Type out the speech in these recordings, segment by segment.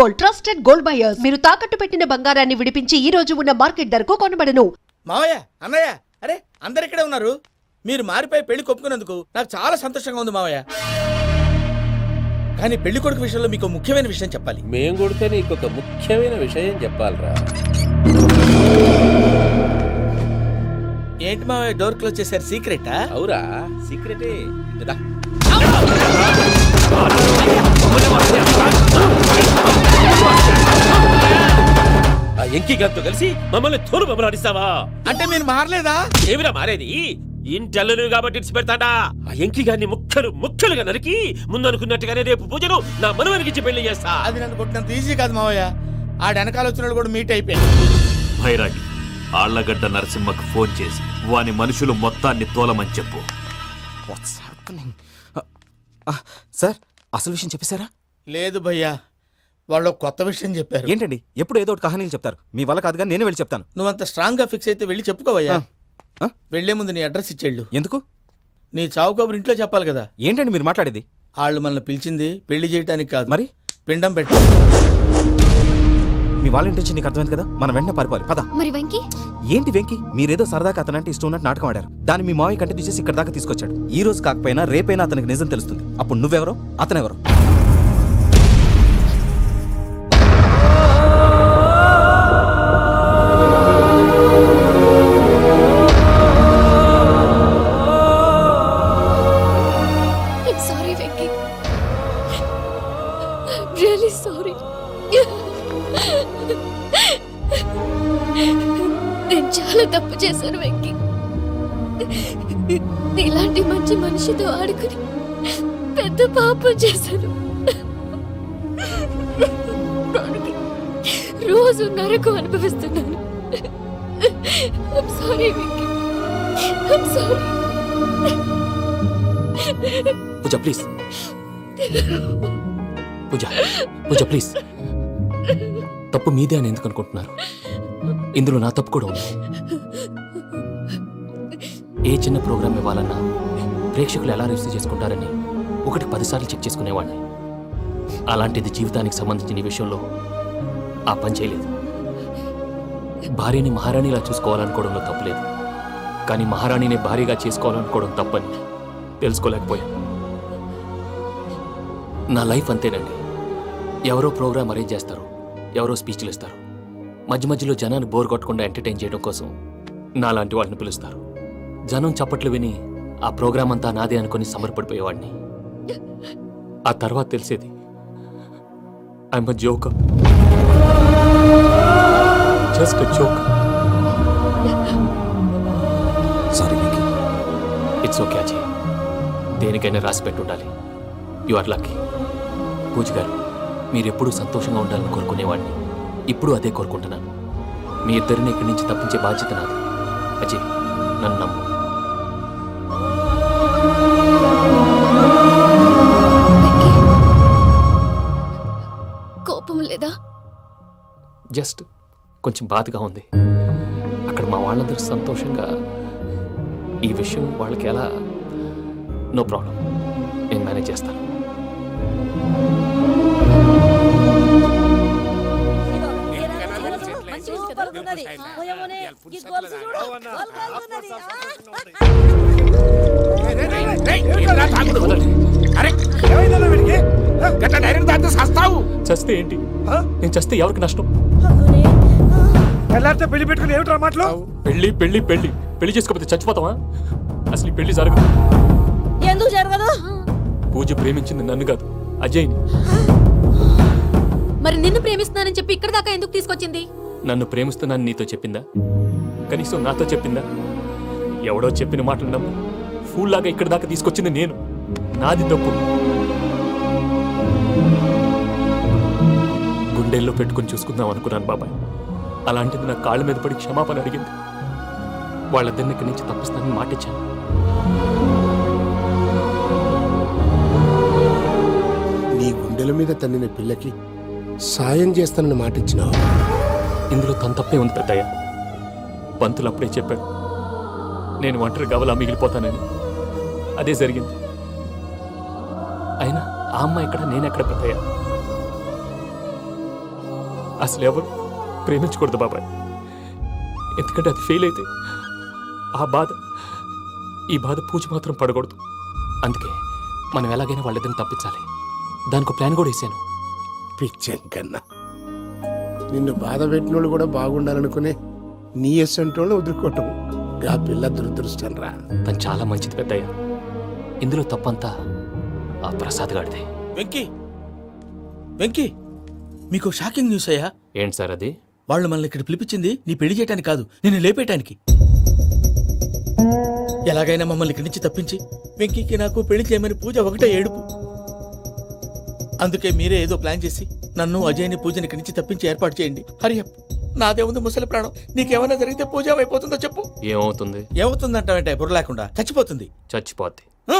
Gold, trusted gold buyers. మీరు తాకట్టు పెట్టిన బంగారాన్ని విడిపించి ఈ రోజు ఉన్న మార్కెట్ ధరకు కొనబడను. మావయ్య, అన్నయ్య, అరే అందరు ఇక్కడే ఉన్నారు. మీరు మారిపోయి పెళ్లి కొప్పుకున్నందుకు నాకు చాలా సంతోషంగా ఉంది మావయ్య. కానీ పెళ్లి కొడుకు విషయంలో మీకు ముఖ్యమైన విషయం చెప్పాలి. మేం కొడితే నీకు ఒక ముఖ్యమైన విషయం చెప్పాలరా. ఏంటి మావయ్య డోర్ క్లోజ్ చేశారు? సీక్రెటా? అవురా, సీక్రెటే. కదా ఆ ఎంకి గారితో కలిసి మమ్మల్ని తోలు బొమ్మలాడిస్తావా? అంటే మీరు మారలేదా? ఏమిరా మారేది? ఇంటల్లు కాబట్టి ఇడిచి పెడతాడా? ఆ ఎంకి గారిని ముక్కలుగా నరికి ముందనుకున్నట్టుగానే రేపు పూజను నా మనవనికిచ్చి పెళ్లి చేస్తా. అది నన్ను కొట్టినంత ఈజీ కాదు మావయ్య. ఆ వెనకాల వచ్చిన కూడా మీట్ అయిపోయాడు. భైరాగి ఆళ్లగడ్డ నరసింహకు ఫోన్ చేసి వాని మనుషులు మొత్తాన్ని తోలమని చెప్పు. సార్, అసలు విషయం చెప్పేశారా? లేదు భయ్యా, వాళ్ళు కొత్త విషయం చెప్పారు. ఏంటండి ఎప్పుడు ఏదో ఒకటి కహానీలు చెప్తారు? మీ వల్ల కాదుగా, నేనే వెళ్ళి చెప్తాను. నువ్వంత స్ట్రాంగ్ గా ఫిక్స్ అయితే వెళ్ళి చెప్పుకోవయ్యా. వెళ్లే ముందు నీ అడ్రస్ ఇచ్చేళ్ళు. ఎందుకు? నీ చావు కబురు ఇంట్లో చెప్పాలి కదా. ఏంటండి మీరు మాట్లాడేది? వాళ్ళు మనల్ని పిలిచింది పెళ్లి చేయడానికి కాదు, మరి పిండం పెట్టి. మీ వాళ్ళ ఇంటి నీకు అర్థమైంది కదా, మనం వెంటనే పారిపోవాలి. పద. మరి వెంకీ? ఏంటి వెంకీ? మీరేదో సరదాగా అతనంటే ఇష్టం ఉన్నట్టు నాటకం ఆడారు. దాన్ని మీ మావయ్య కంటిన్యూ చేసి ఇక్కడ దాకా తీసుకొచ్చాడు. ఈ రోజు కాకపోయినా రేపైనా అతనికి నిజం తెలుస్తుంది. అప్పుడు నువ్వెవరో అతనెవరో. Sorry Venky, really sorry. నేను చాలా తప్పు చేశాను వెంకీ. ఇలాంటి మంచి మనిషితో ఆడుకుని పెద్ద పాపం చేశాను. దానికి రోజు నరకం అనుభవిస్తున్నాను. Sorry Venky, sorry. Pooja please, Pooja please. తప్పు మీదే అని ఎందుకు అనుకుంటున్నారు? ఇందులో నా తప్పు కూడా ఉంది. ఏ చిన్న ప్రోగ్రామ్ ఇవ్వాలన్నా ప్రేక్షకులు ఎలా రిసీవ్ చేసుకుంటారని 10 సార్లు చెక్ చేసుకునేవాడిని. అలాంటిది జీవితానికి సంబంధించిన ఈ విషయంలో ఆ పని చేయలేదు. భార్యని మహారాణిలా చూసుకోవాలనుకోవడంలో తప్పులేదు, కానీ మహారాణిని భార్యగా చేసుకోవాలనుకోవడం తప్పని తెలుసుకోలేకపోయాను. నా లైఫ్ అంతేనండి. ఎవరో ప్రోగ్రామ్ అరేంజ్ చేస్తారు, ఎవరో స్పీచ్లు ఇస్తారు. మధ్య మధ్యలో జనాన్ని బోర్ కొట్టకుండా ఎంటర్టైన్ చేయడం కోసం నాలాంటి వాళ్ళని పిలుస్తారు. జనం చప్పట్లు విని ఆ ప్రోగ్రామ్ అంతా నాదే అనుకుని సమర్పడిపోయేవాడిని. ఆ తర్వాత తెలిసేది I'm a joker, just a joker. Sorry Venky. It's okay Ajay, దేనికైనా రాసి పెట్టుండాలి. You are lucky. పూజ గారు, మీరెప్పుడూ సంతోషంగా ఉండాలని కోరుకునేవాడిని. ఇప్పుడు అదే కోరుకుంటున్నాను. మీ ఇద్దరిని ఇక్కడి నుంచి తప్పించే బాధ్యత నాది. అజయ్, నన్ను నమ్ము. కోపం లేదా? జస్ట్ కొంచెం బాధగా ఉంది. అక్కడ మా వాళ్ళందరూ సంతోషంగా, ఈ విషయం వాళ్ళకి ఎలా? నో ప్రాబ్లం, నేను మేనేజ్ చేస్తాను. చస్తే ఏంటి? నేను చస్తే ఎవరికి నష్టం? పెళ్లి పెట్టుకుని ఏమిట్రా మాటలు? పెళ్లి చేసుకోకపోతే చచ్చిపోతావా? అసలు ఈ పెళ్లి జరగదు. ఎందుకు జరగదు? పూజ ప్రేమించింది నన్ను కాదు, అజయ్ని. మరి నిన్ను ప్రేమిస్తున్నానని చెప్పి ఇక్కడ దాకా ఎందుకు తీసుకొచ్చింది? నన్ను ప్రేమిస్తున్నాను నీతో చెప్పిందా? కనీసం నాతో చెప్పిందా? ఎవడో చెప్పిన మాటలు నమ్మి ఫూల్లాగా ఇక్కడ దాకా తీసుకొచ్చింది నేను. నాది తప్పు. గుండెల్లో పెట్టుకుని చూసుకుందాం అనుకున్నాను బాబాయ్. అలాంటిది నా కాళ్ళ మీద పడి క్షమాపణ అడిగింది. వాళ్ళిద్దరిని ఇక్కడి నుంచి తప్పిస్తానని మాటిచ్చాను. నీ గుండెల మీద తన్నిన పిల్లకి సాయం చేస్తానని మాటిచ్చినావు. ఇందులో తన తప్పే ఉంది పెద్దయ్య. పంతులు అప్పుడే చెప్పాడు నేను ఒంటరి గవలా మిగిలిపోతానని. అదే జరిగింది. అయినా ఆ అమ్మాయి ఎక్కడ, నేనెక్కడ పెద్దయ్య? అసలు ఎవరు ప్రేమించకూడదు బాబాయ్. ఎందుకంటే అది ఫెయిల్ అయితే ఈ బాధ పూజ మాత్రం పడకూడదు. అందుకే మనం ఎలాగైనా వాళ్ళిద్దరిని తప్పించాలి. దానికి ప్లాన్ కూడా వేసాను. పిచ్చం కన్నా నిన్ను బాధ పెట్టినోళ్ళు కూడా బాగుండాలనుకునే నీ ఎస్సంటోళ్ళు వదులుకోవటం ఆ పిల్ల దురదృష్టం రా. తను చాలా మంచిది పెద్దయ్య. ఇందులో తప్పంతా ఆ ప్రసాద్ గాడిదే. వెంకీ వెంకీ మీకు షాకింగ్ న్యూస్ అయ్యా. ఏంటి సార్ అది? వాళ్ళు మనల్ని ఇక్కడ పిలిపించింది నీ పెళ్లి చేయడానికి కాదు, నిన్ను లేపేయటానికి. ఎలాగైనా మమ్మల్ని ఇక్కడి నుంచి తప్పించి వెంకీకి నాకు పెళ్లి చేయమని పూజ ఒకటే ఏడుపు. అందుకే మీరే ఏదో ప్లాన్ చేసి నన్ను అజయ్ని పూజని ఇక్కడి నుంచి తప్పించి ఏర్పాటు చేయండి. హరియప్, నాదే ఉంది ముసలి ప్రాణం. నీకేమైనా జరిగితే పూజ అయిపోతుందో చెప్పు. ఏమవుతుంది? ఏమవుతుందంటావంటే బుర్ర లేకుండా చచ్చిపోతుంది. చచ్చిపోద్ది. ఆ?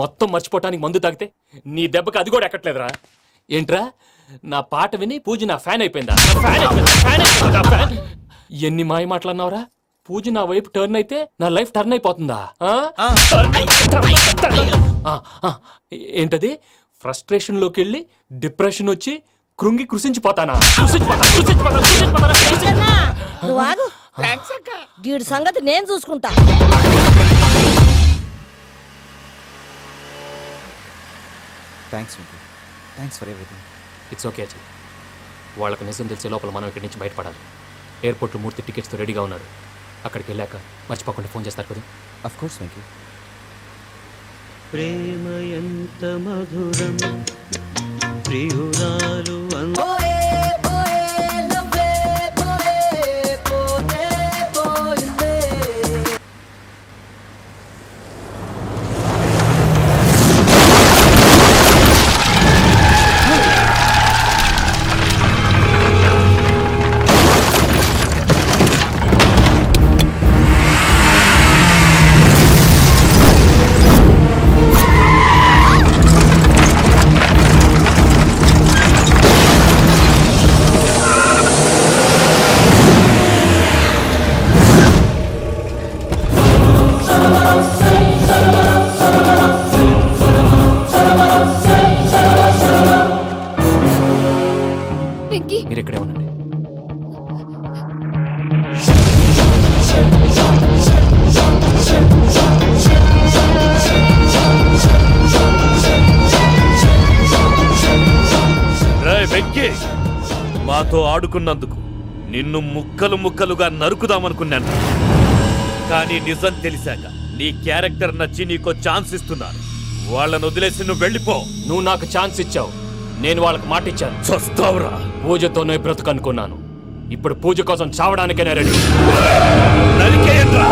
మొత్తం మర్చిపోవటానికి మందు తాగితే నీ దెబ్బకి అది కూడా ఎక్కట్లేదురా. ఏంట్రా, నా పాట విని పూజ నా ఫ్యాన్ అయిపోయిందా? నా ఫ్యాన్. ఎన్ని మాయ మాటలన్నావురా? పూజ నా వైపు టర్న్ అయితే నా లైఫ్ టర్న్ అయిపోతుందా? ఏంటది? ఫ్రస్ట్రేషన్ లోకి వెళ్ళి డిప్రెషన్ వచ్చి కృంగి కృషించిపోతానా? నువ్వు ఆగు. వీడి సంగతి నేను చూసుకుంటా. Thanks Venky, thanks for everything. It's okay Ajay. వాళ్ళకి నిజం తెలిసే లోపల మనం ఇక్కడి నుంచి బయటపడాలి. ఎయిర్పోర్ట్లో మూర్తి టికెట్స్తో రెడీగా ఉన్నాడు. అక్కడికి వెళ్ళాక మర్చిపోకుండా ఫోన్ చేస్తారు కదా. Of course Venky. ప్రేమ ఎంత మధురం ప్రియురాలు వెంకీ, మీరు ఇక్కడే ఉండండి. రేయ్ వెంకీ, మాతో ఆడుకున్నందుకు నిన్ను ముక్కలు ముక్కలుగా నరుకుదామనుకున్నాను. కానీ నిజం తెలిసాక నీ క్యారెక్టర్ నచ్చి నీకో ఛాన్స్ ఇస్తున్నాను. వాళ్ళను వదిలేసి నువ్వు వెళ్ళిపో. నువ్వు నాకు ఛాన్స్ ఇచ్చావు, నేను వాళ్ళకి మాట ఇచ్చాను. చస్తావురా. పూజతోనే బ్రతుకనుకున్నాను. ఇప్పుడు పూజ కోసం చావడానికైనా రెడీ. నరికేయండ్రా.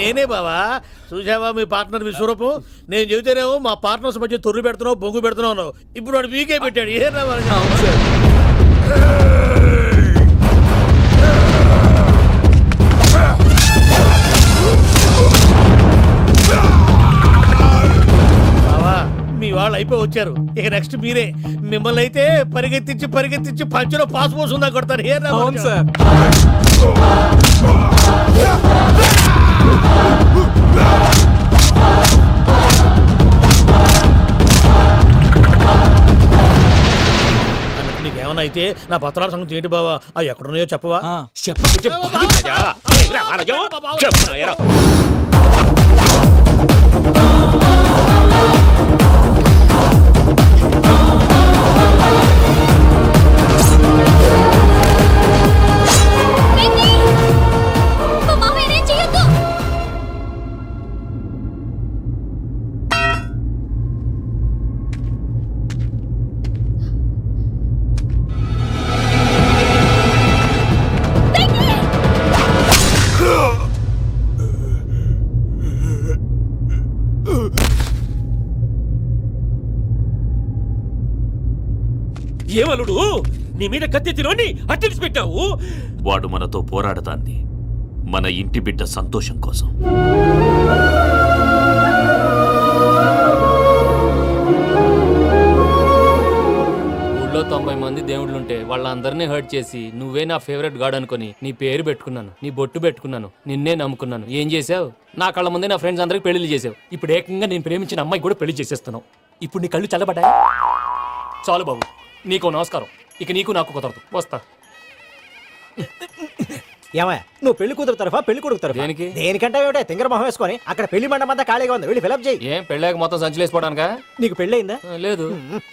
నేనే బావా. చూసావా మీ పార్ట్నర్ విశ్వరూపం? నేను చెబితేనేమో మా పార్ట్నర్స్ మధ్య తొర్రు పెడుతున్నావు, బొంగు పెడుతున్నావు. ఇప్పుడు వాడు వీకే పెట్టాడు. ఏ బావా, మీ వాళ్ళు అయిపోయి వచ్చారు. ఇక నెక్స్ట్ మీరే. మిమ్మల్ని అయితే పరిగెత్తించి పరిగెత్తించి పంచులో పాస్ పోసుందా కొడతారు. ఏ సార్. నీకేమన్నా అయితే నా పత్రాల సంగతి ఏంటి బావా? అవి ఎక్కడున్నాయో చెప్పవా? చెప్పు. ఏమలుడు నీ మీద కత్తెత్తిలోని అట్టెలిసి పెట్టావు. వాడు మనతో పోరాడతాంది మన ఇంటి బిడ్డ సంతోషం కోసం. ఊళ్ళో 90 మంది దేవుళ్ళుంటే వాళ్ళందరినీ హర్ట్ చేసి నువ్వే నా ఫేవరెట్ గాడ్ అనుకుని నీ పేరు పెట్టుకున్నాను, నీ బొట్టు పెట్టుకున్నాను, నిన్నే నమ్ముకున్నాను. ఏం చేసావు? నా కళ్ళ ముందే నా ఫ్రెండ్స్ అందరికి పెళ్లి చేసావు. ఇప్పుడు ఏకంగా నేను ప్రేమించిన అమ్మాయి కూడా పెళ్లి చేసేస్తున్నావు. ఇప్పుడు నీ కళ్ళు చల్లబడ్డాయి. చాలు బాబు, నీకు నమస్కారం. ఇక నీకు నాకు కుదరదు. వస్తా. ఏమయ్య నువ్వు పెళ్లి కూతురు తరఫా పెళ్లి కొడుకు తరఫా? దేనికి? దేనికంటే ఏమిటో తింగర మొహం వేసుకొని అక్కడ పెళ్లి మండపం అంతా ఖాళీగా ఉంది, వెళ్ళి ఫిలప్ చేయి. ఏం పెళ్ళాక మొత్తం సంచలేసిపోవడానికా? నీకు పెళ్ళయిందా? లేదు.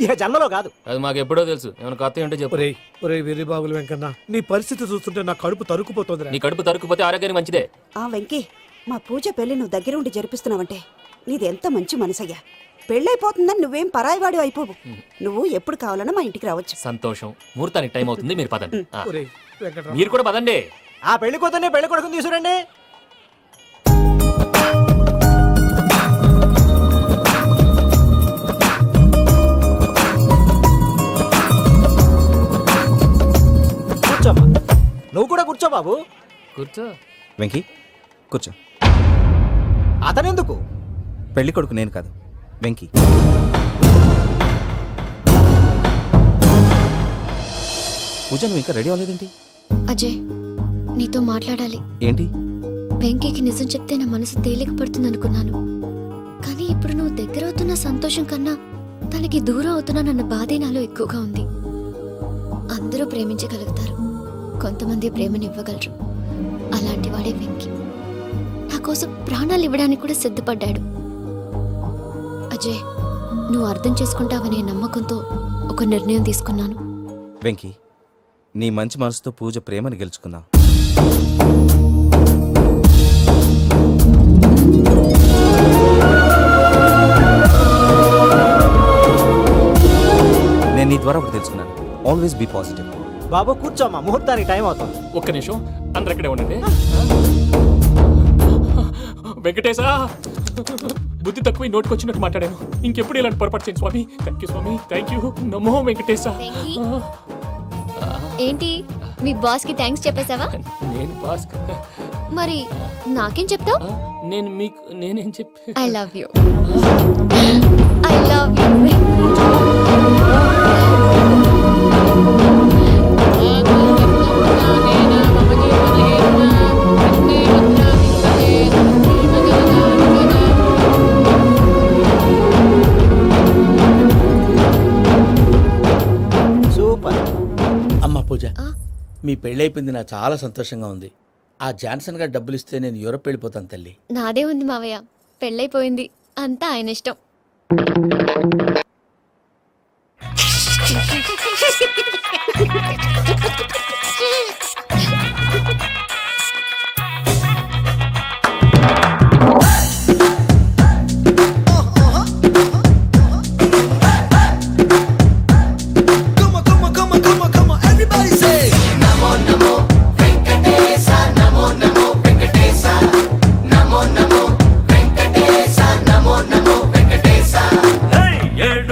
ఇక జన్మలో కాదు. అది మాకు ఎప్పుడో తెలుసు. ఏమైనా కొత్త ఏంటో చెప్పు. ఒరే వీరిబాబులు వెంకన్న, నీ పరిస్థితి చూస్తుంటే నా కడుపు తరుక్కుపోతుంది. నీ కడుపు తరుక్కుపోతే ఆరోగ్యానికి మంచిదే. ఆ వెంకీ, మా పూజ పెళ్లి నువ్వు దగ్గరుండి జరిపిస్తున్నావంటే నీది ఎంత మంచి మనసయ్యా. పెళ్ళైపోతుందని నువ్వేం పరాయివాడి అయిపోవు. నువ్వు ఎప్పుడు కావాలన్నా మా ఇంటికి రావచ్చు. సంతోషం. ముహూర్తానికి టైం అవుతుంది, మీరు పదండి. ఆ. ఒరేయ్ వెంకట్రావు, మీరు కూడా పదండి. ఆ పెళ్లి కూతుర్ని పెళ్లి కొడుకుని తీసుకురండి. కూర్చోమ్మా, నువ్వు కూడా కూర్చో బాబు. కూర్చో. వెంకీ కూర్చో. అతనెందుకు? పెళ్లి కొడుకు నేను కాదు, వెంకీ. పూజ నువ్వు ఇంకా రెడీ అవ్వలేదేంటి? అజయ్, నీతో మాట్లాడాలి. ఏంటి? వెంకీకి నిజం చెప్తే నా మనసు తేలిక పడుతుంది అనుకున్నాను. కానీ ఇప్పుడు నువ్వు దగ్గర అవుతున్న సంతోషం కన్నా తనకి దూరం అవుతున్నానన్న బాధే నాలో ఎక్కువగా ఉంది. అందరూ ప్రేమించగలుగుతారు, కొంతమంది ప్రేమనివ్వగలరు. అలాంటి వాడే వెంకీ. నా కోసం ప్రాణాలు ఇవ్వడానికి కూడా సిద్ధపడ్డాడు. అజయ్, నువ్వు అర్థం చేసుకుంటావనే నమ్మకంతో ఒక నిర్ణయం తీసుకున్నాను. వెంకీ, నీ మంచి మనసుతో పూజ ప్రేమని గెలుచుకుందాం. నేను నీ ద్వారా ఒకటి తెలుసుకున్నాను. Always be positive. బాబు కూర్చోమ్మా, ముహూర్తానికి టైం అవుతుంది. ఒక్క నిమిషం, అందరు ఇక్కడే ఉండండి. వెంకటేశా, బుద్ధి తక్కువ నోటికి వచ్చినట్టు మాట్లాడాను. ఇంకెప్పుడు ఇలాంటి పొరపాటు చేయండి స్వామి. థ్యాంక్ యూ స్వామి, థ్యాంక్ యూ. నమో వెంకటేశా. ఏంటి, మీ బాస్ కి థ్యాంక్స్ చెప్పేశావా? నేను బాస్ మరి నాకేం చెప్తావు? నేను మీకు నేనేం చెప్పి I love you. I love you. Super. అమ్మ పూజ, మీ పెళ్ళైపోయింది నాకు చాలా సంతోషంగా ఉంది. ఆ జాన్సన్ గారు డబ్బులు ఇస్తే నేను యూరప్ వెళ్ళిపోతాను తల్లి. నాదే ఉంది మావయ్య, పెళ్ళైపోయింది, అంతా ఆయన ఇష్టం.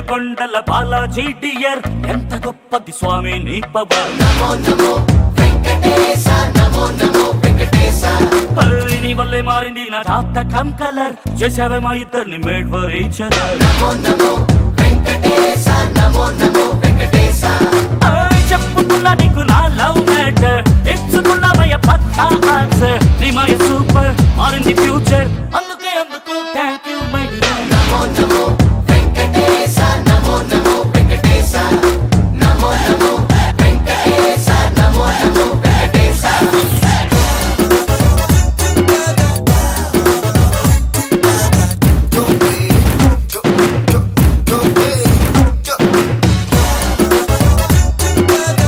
కొండల బాలాజీ డియర్, ఎంత గొప్పది స్వామి నీ పవర్. నీ వల్లే మారింది నా జాతకం కలర్, చేసావే మా ఇద్దరిని మేడ్ ఫర్ ఈచ్ అదర్. చెప్పుకున్నా నీకు నా లవ్ మ్యాటర్, ఇచ్చుకున్నావయ్య పక్కా ఆన్సర్. నీ మాయ సూపర్, మారింది ఫ్యూచర్.